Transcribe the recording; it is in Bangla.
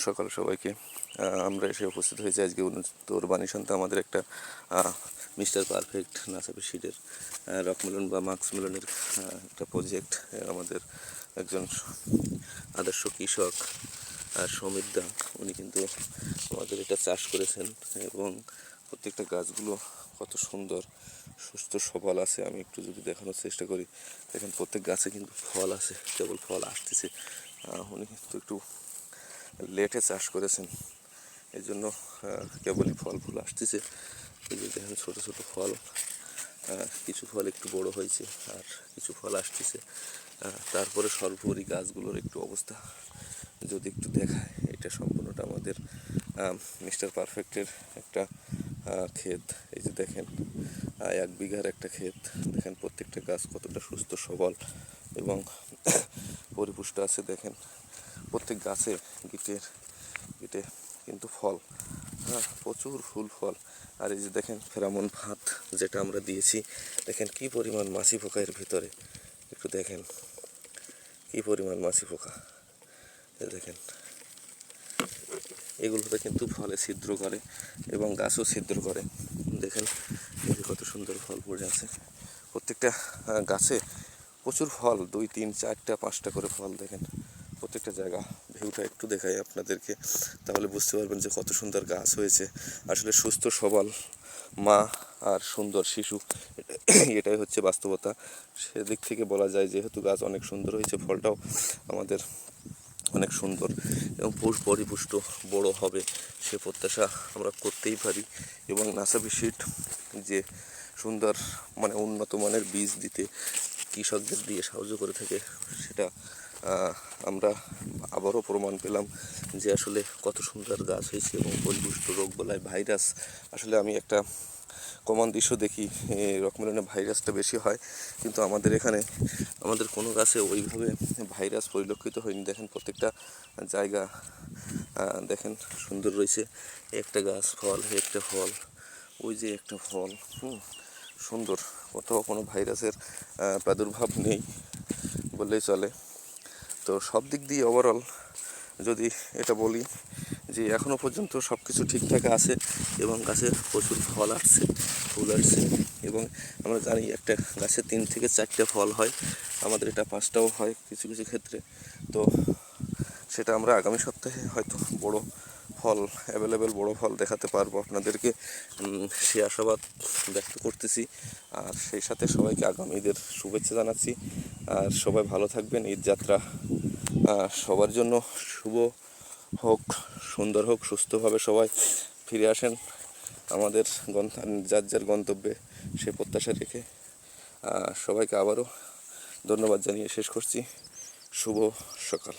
সকাল সবাইকে। আমরা এসে উপস্থিত হয়েছি আজকে উত্তর বাণীশান্তে আমাদের একটা মিস্টার পারফেক্ট নাসাপি সিডের রক মেলন বা মাক্স মেলনের একটা প্রজেক্ট। আমাদের একজন আদর্শ কৃষক সমীর দা, উনি কিন্তু আমাদের এটা চাষ করেছেন এবং প্রত্যেকটা গাছগুলো কত সুন্দর সুস্থ সবল আছে। আমি একটু যদি দেখানোর চেষ্টা করি, দেখেন প্রত্যেক গাছে কিন্তু ফল আছে, কেবল ফল আসতেছে। উনি কিন্তু একটু লেটে চাষ করেছেন, এই জন্য কেবলই ফল ফুল আসতেছে। এই যে দেখেন ছোটো ছোটো ফল, কিছু ফল একটু বড় হয়েছে আর কিছু ফল আসতেছে। তারপরে সর্বোপরি গাছগুলোর একটু অবস্থা যদি একটু দেখায়, এটা সম্পূর্ণটা আমাদের মিস্টার পারফেক্টের একটা ক্ষেত। এই যে দেখেন 1 বিঘার একটা ক্ষেত, দেখেন প্রত্যেকটা গাছ কতটা সুস্থ সবল এবং পরিপুষ্ট আছে। দেখেন প্রত্যেক গাছে গিটে কিন্তু ফল, প্রচুর ফুল ফল। আর এই যে দেখেন ফেরামন ভাত যেটা আমরা দিয়েছি, দেখেন কি পরিমাণ মাছি পোকা এর ভিতরে, একটু দেখেন কি পরিমাণ মাছি পোকা। দেখেন এগুলোতে কিন্তু ফলে ছিদ্র করে এবং গাছও ছিদ্র করে। দেখেন কত সুন্দর ফল পড়ে আছে, প্রত্যেকটা গাছে প্রচুর ফল, 2, 3, 4টা 5টা করে ফল। দেখেন প্রত্যেকটা জায়গা, ভিউটা একটু দেখাই আপনাদেরকে, তাহলে বুঝতে পারবেন যে কত সুন্দর গাছ হয়েছে। আসলে সুস্থ সবল মা আর সুন্দর শিশু, এটাই হচ্ছে বাস্তবতা। সেদিক থেকে বলা যায় যেহেতু গাছ অনেক সুন্দর হয়েছে, ফলটাও আমাদের অনেক সুন্দর এবং পরিপুষ্ট বড় হবে সে প্রত্যাশা আমরা করতেই পারি। এবং নাসাপি সিড যে সুন্দর উন্নত মানের বীজ দিতে কৃষকদের দিয়ে সাহায্য করে থাকে, সেটা আমরা আবারও প্রমাণ পেলাম যে আসলে কত সুন্দর গাছ হয়েছে এবং পরিপুষ্ট। রোগ বলায় ভাইরাস, আসলে আমি একটা কমন দৃশ্য দেখি, রকমেলনে ভাইরাসটা বেশি হয়, কিন্তু আমাদের এখানে আমাদের কোনো গাছে ওইভাবে ভাইরাস পরিলক্ষিত হয়নি। দেখেন প্রত্যেকটা জায়গা দেখেন সুন্দর রয়েছে, একটা গাছ ফল, একটা ফল, ওই যে একটা ফল, সুন্দর, কোথাও কোনো ভাইরাসের প্রাদুর্ভাব নেই বললেই চলে। তো সব দিক দিয়ে ওভারঅল যদি এটা বলি যে এখনও পর্যন্ত সব কিছু ঠিকঠাক আছে এবং গাছে প্রচুর ফল আসছে, ফুল আসছে। এবং আমরা জানি একটা গাছে 3 থেকে 4টে ফল হয়, আমাদের এটা 5টাও হয় কিছু কিছু ক্ষেত্রে। তো সেটা আমরা আগামী সপ্তাহে হয়তো বড় ফল অ্যাভেলেবেল বড় ফল দেখাতে পারবো আপনাদেরকে, সে আশাবাদ ব্যক্ত করতেছি। আর সেই সাথে সবাইকে আগামী ঈদের শুভেচ্ছা জানাচ্ছি। আর সবাই ভালো থাকবেন, ঈদ যাত্রা সবার জন্য শুভ হোক, সুন্দর হোক, সুস্থভাবে সবাই ফিরে আসেন আমাদের যার যার গন্তব্যে, সে প্রত্যাশা রেখে সবাইকে আবারও ধন্যবাদ জানিয়ে শেষ করছি। শুভ সকাল।